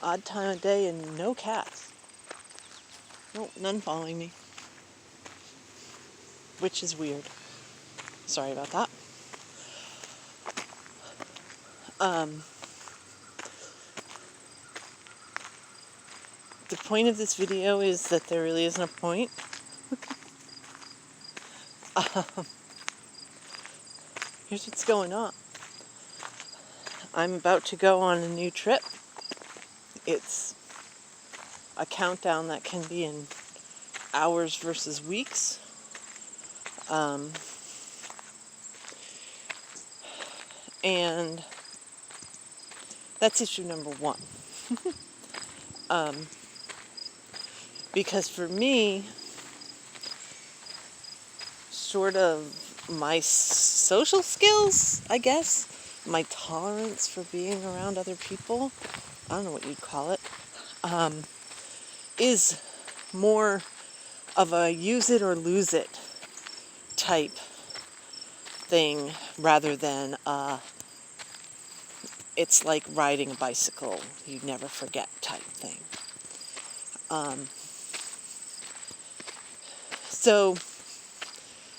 odd time of day and no cats. Nope, none following me. Which is weird. Sorry about that. The point of this video is that there really isn't a point. Here's what's going on. I'm about to go on a new trip. It's a countdown that can be in hours versus weeks. And that's issue number one. Because for me, sort of my social skills, I guess, my tolerance for being around other people, I don't know what you'd call it, is more of a use it or lose it type thing rather than it's like riding a bicycle, you never forget type thing. So,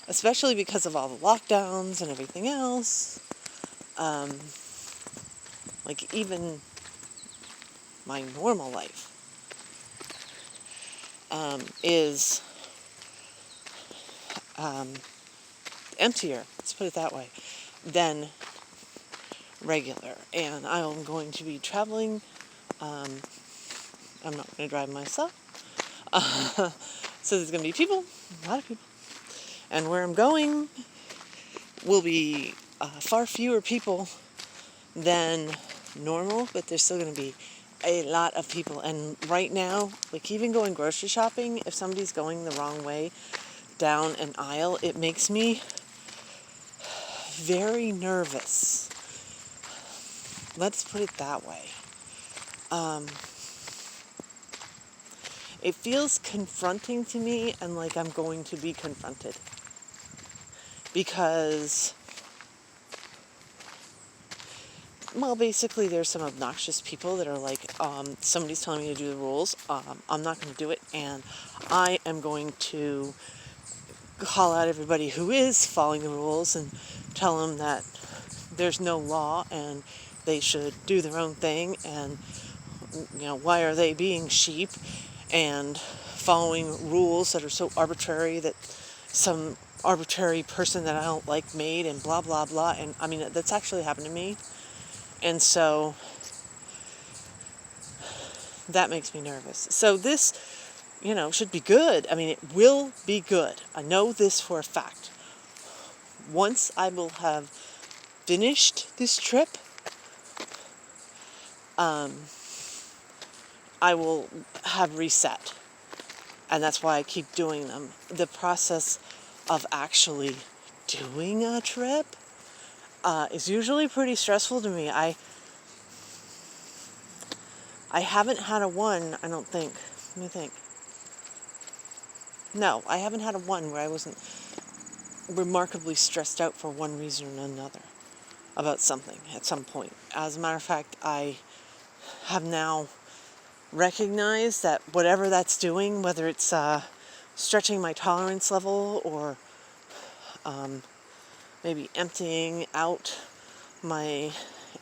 especially because of all the lockdowns and everything else, like even my normal life is emptier, let's put it that way, than regular. And I'm going to be traveling. I'm not going to drive myself. So there's going to be people, a lot of people. And where I'm going will be far fewer people than normal, but there's still going to be a lot of people. And right now, like even going grocery shopping, if somebody's going the wrong way down an aisle, it makes me very nervous. Let's put it that way. It feels confronting to me and like I'm going to be confronted. Because, well, basically there's some obnoxious people that are like, somebody's telling me to do the rules, I'm not going to do it, and I am going to call out everybody who is following the rules and tell them that there's no law and they should do their own thing, and, you know, why are they being sheep and following rules that are so arbitrary that some arbitrary person that I don't like made, and blah, blah, blah. And I mean, that's actually happened to me. And so that makes me nervous. So this, you know, should be good. I mean, it will be good. I know this for a fact. Once I will have finished this trip, I will have reset. And that's why I keep doing them. The process of actually doing a trip is usually pretty stressful to me. I haven't had a one, I don't think. Let me think. No, I haven't had a one where I wasn't remarkably stressed out for one reason or another about something at some point. As a matter of fact, I have now recognized that whatever that's doing, whether it's stretching my tolerance level or maybe emptying out my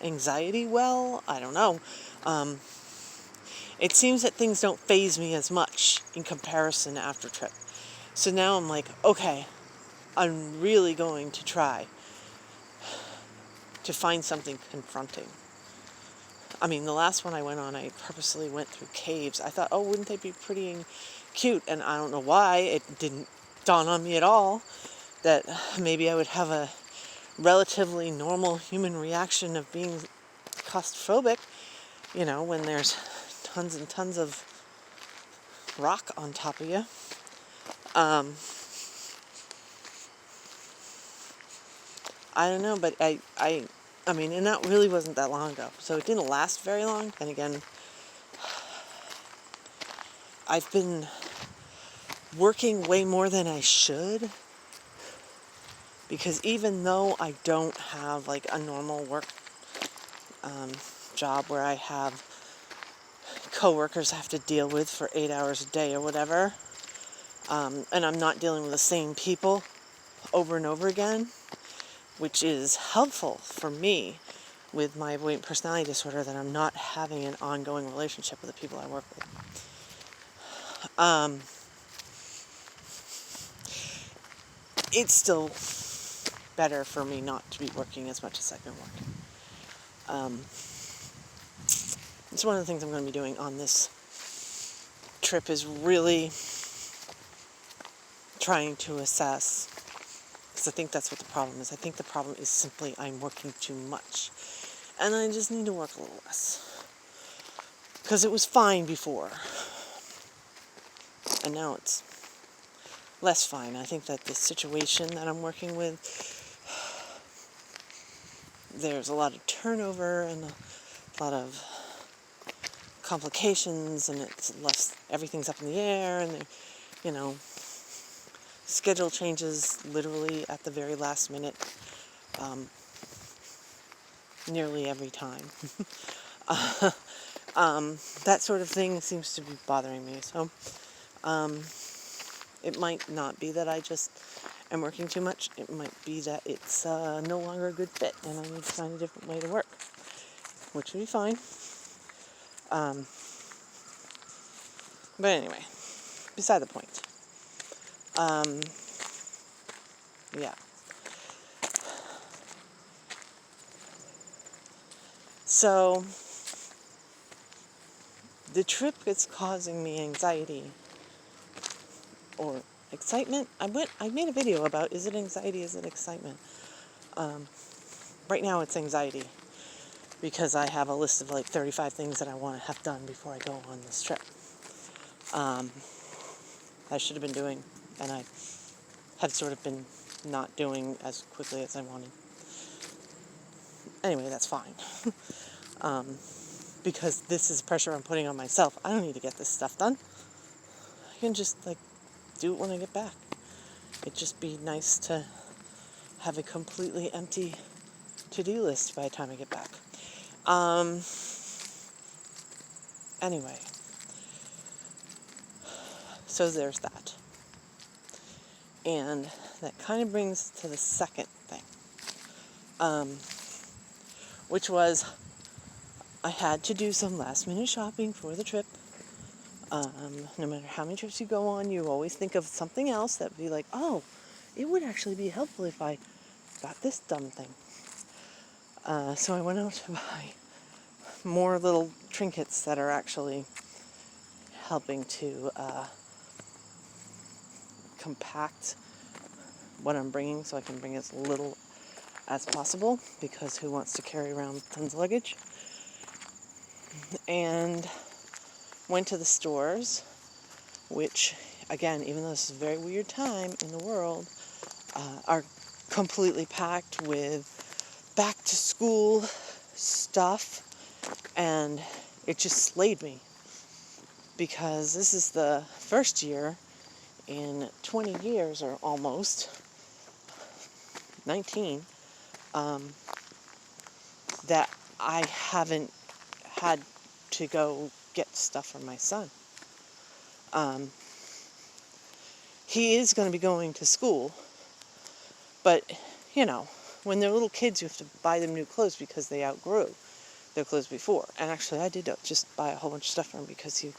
anxiety well, I don't know. It seems that things don't faze me as much in comparison after trip. So now I'm like, okay, I'm really going to try to find something confronting. I mean, the last one I went on, I purposely went through caves. I thought, oh, wouldn't they be pretty and cute? And I don't know why it didn't dawn on me at all that maybe I would have a relatively normal human reaction of being claustrophobic, you know, when there's tons and tons of rock on top of you. I don't know, but I mean, and that really wasn't that long ago, so it didn't last very long. And again, I've been working way more than I should, because even though I don't have like a normal work job where I have coworkers have to deal with for 8 hours a day or whatever. And I'm not dealing with the same people over and over again, which is helpful for me with my avoidant personality disorder, that I'm not having an ongoing relationship with the people I work with. It's still better for me not to be working as much as I've been working. It's one of the things I'm going to be doing on this trip, is really trying to assess, because I think that's what the problem is. I think the problem is simply I'm working too much, and I just need to work a little less, because it was fine before, and now it's less fine. I think that the situation that I'm working with, there's a lot of turnover and a lot of complications, and it's less, everything's up in the air, and schedule changes literally at the very last minute, nearly every time. That sort of thing seems to be bothering me. So it might not be that I just am working too much. It might be that it's no longer a good fit, and I need to find a different way to work, which would be fine. But anyway, beside the point. Yeah. So the trip is causing me anxiety or excitement. I made a video about, is it anxiety, is it excitement? Right now it's anxiety, because I have a list of like 35 things that I want to have done before I go on this trip. I should have been doing, and I have sort of been not doing as quickly as I wanted. Anyway, that's fine. Because this is pressure I'm putting on myself. I don't need to get this stuff done. I can just do it when I get back. It'd just be nice to have a completely empty to-do list by the time I get back. Anyway, so there's that. And that kind of brings to the second thing, which was I had to do some last-minute shopping for the trip. No matter how many trips you go on, you always think of something else that would be like, oh, it would actually be helpful if I got this dumb thing. So I went out to buy more little trinkets that are actually helping to compact what I'm bringing, so I can bring as little as possible, because who wants to carry around tons of luggage? And went to the stores, which, again, even though this is a very weird time in the world, are completely packed with back-to-school stuff, and it just slayed me, because this is the first year in 20 years, or almost 19, that I haven't had to go get stuff for my son. He is going to be going to school, but, when they're little kids, you have to buy them new clothes because they outgrew their clothes before. And actually, I did just buy a whole bunch of stuff for him because he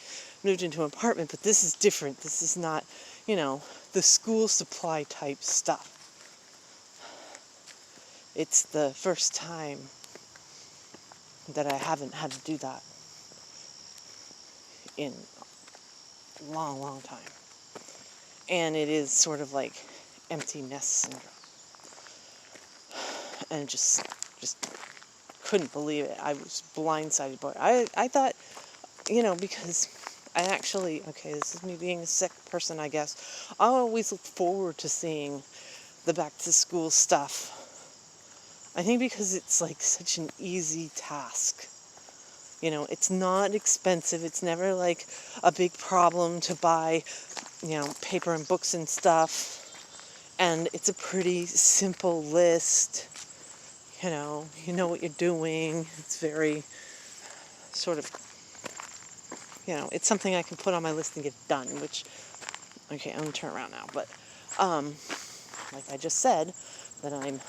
moved into an apartment, but this is different. This is not, the school supply type stuff. It's the first time that I haven't had to do that in a long, long time. And it is sort of like empty nest syndrome. And just couldn't believe it. I was blindsided by it. I thought, because I actually, this is me being a sick person, I guess. I always look forward to seeing the back to school stuff. I think because it's like such an easy task. It's not expensive. It's never like a big problem to buy, paper and books and stuff. And it's a pretty simple list. You know what you're doing. It's very sort of it's something I can put on my list and get done, which, okay, I'm going to turn around now, but, like I just said, that I'm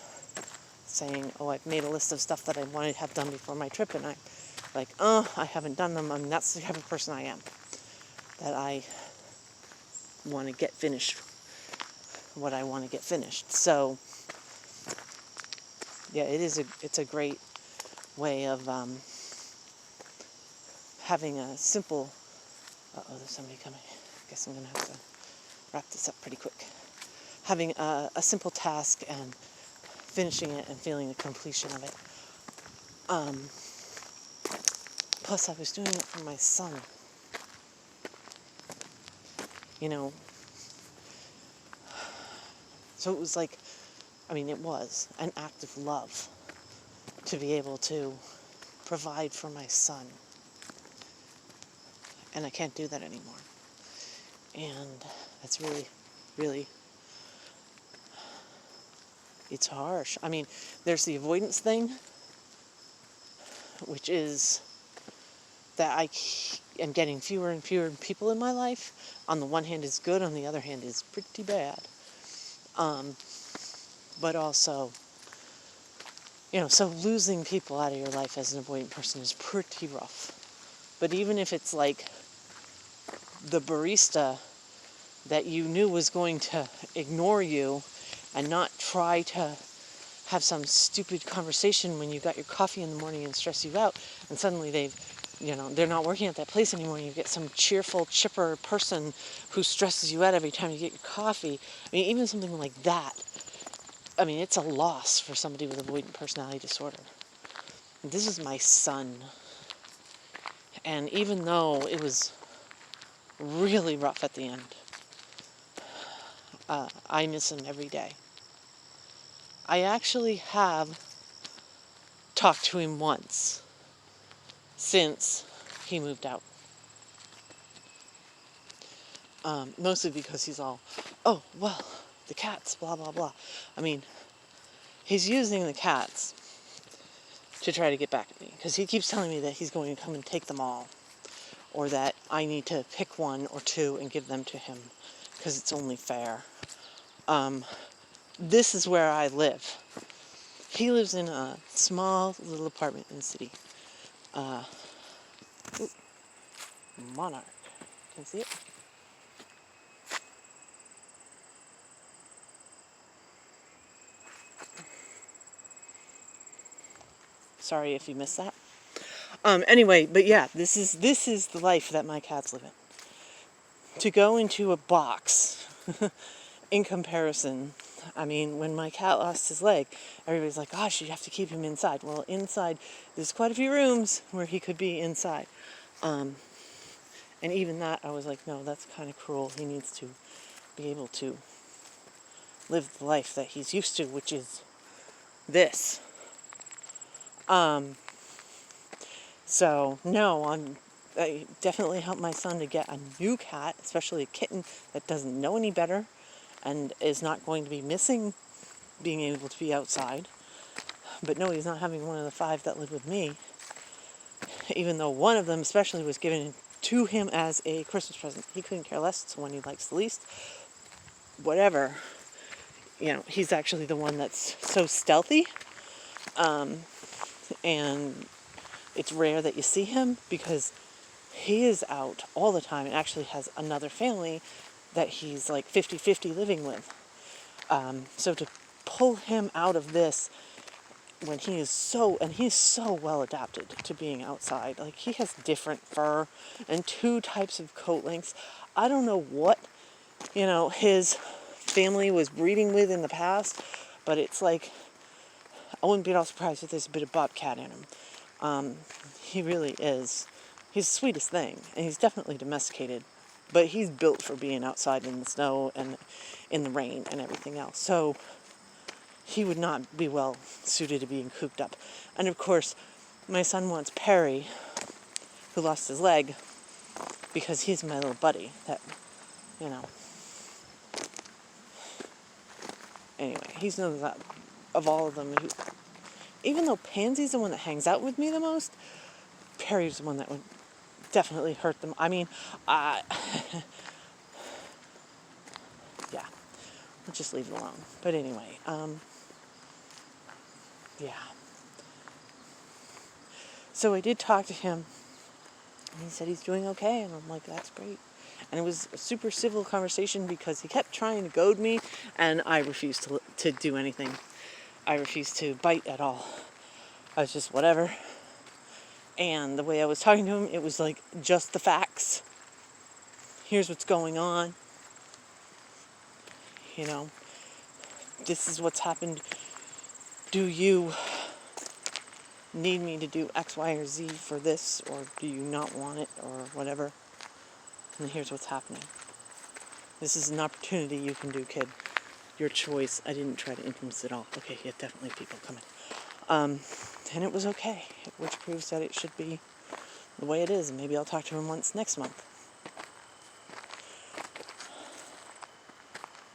saying, oh, I've made a list of stuff that I wanted to have done before my trip, and I'm like, I haven't done them. I mean, that's the type of person I am, that I want to get finished what I want to get finished. So, yeah, it's a great way of having a simple, there's somebody coming. I guess I'm going to have to wrap this up pretty quick. Having a simple task and finishing it and feeling the completion of it. Plus, I was doing it for my son. So it was like, it was an act of love to be able to provide for my son. And I can't do that anymore. And that's really, really, it's harsh. There's the avoidance thing, which is that I am getting fewer and fewer people in my life. On the one hand is good, on the other hand is pretty bad. But also, so losing people out of your life as an avoidant person is pretty rough. But even if it's like the barista that you knew was going to ignore you and not try to have some stupid conversation when you got your coffee in the morning and stress you out, and suddenly they're not working at that place anymore, and you get some cheerful, chipper person who stresses you out every time you get your coffee. Even something like that, it's a loss for somebody with avoidant personality disorder. This is my son. And even though it was really rough at the end, I miss him every day. I actually have talked to him once since he moved out. Mostly because he's all, oh, well, the cats, blah, blah, blah. He's using the cats to try to get back at me, because he keeps telling me that he's going to come and take them all, or that I need to pick one or two and give them to him, because it's only fair. This is where I live. He lives in a small little apartment in the city. Monarch. Can you see it? Sorry if you missed that. Anyway, but yeah, this is the life that my cats live in. To go into a box, in comparison, when my cat lost his leg, everybody's like, gosh, you have to keep him inside. Well, inside, there's quite a few rooms where he could be inside. And even that, I was like, no, that's kind of cruel. He needs to be able to live the life that he's used to, which is this. So, no, I definitely helped my son to get a new cat, especially a kitten that doesn't know any better and is not going to be missing being able to be outside. But no, he's not having one of the 5 that live with me, even though one of them especially was given to him as a Christmas present. He couldn't care less. It's the one he likes the least. Whatever. He's actually the one that's so stealthy. And it's rare that you see him because he is out all the time and actually has another family that he's like 50-50 living with. So to pull him out of this when he's so well adapted to being outside. Like, he has different fur and 2 types of coat lengths. I don't know what, his family was breeding with in the past, but it's like, I wouldn't be at all surprised if there's a bit of Bobcat in him. He really is. He's the sweetest thing, and he's definitely domesticated, but he's built for being outside in the snow and in the rain and everything else. So he would not be well suited to being cooped up. And of course, my son wants Perry, who lost his leg, because he's my little buddy that, Anyway, he's known that of all of them, even though Pansy's the one that hangs out with me the most, Perry's the one that would definitely hurt them. I mean, uh, yeah, we'll just leave it alone. But anyway, yeah. So I did talk to him, and he said he's doing okay, and I'm like, that's great. And it was a super civil conversation because he kept trying to goad me, and I refused to do anything. I refused to bite at all. I was just whatever. And the way I was talking to him, it was like just the facts. Here's what's going on. You know, this is what's happened. Do you need me to do X, Y, or Z for this, or do you not want it, or whatever? And here's what's happening. This is an opportunity you can do, kid. Your choice. I didn't try to influence it all. Okay, yeah, definitely people coming. And it was okay, which proves that it should be the way it is. And maybe I'll talk to him once next month.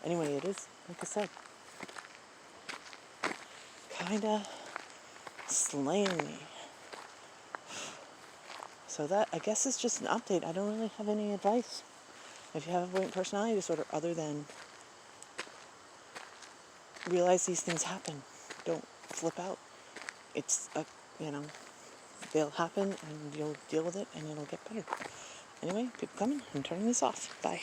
Anyway, it is, like I said, kinda slaying me. So that, I guess, is just an update. I don't really have any advice. If you have avoidant personality disorder, other than realize these things happen. Don't flip out. It's they'll happen, and you'll deal with it, and it'll get better. Anyway, people coming. I'm turning this off. Bye.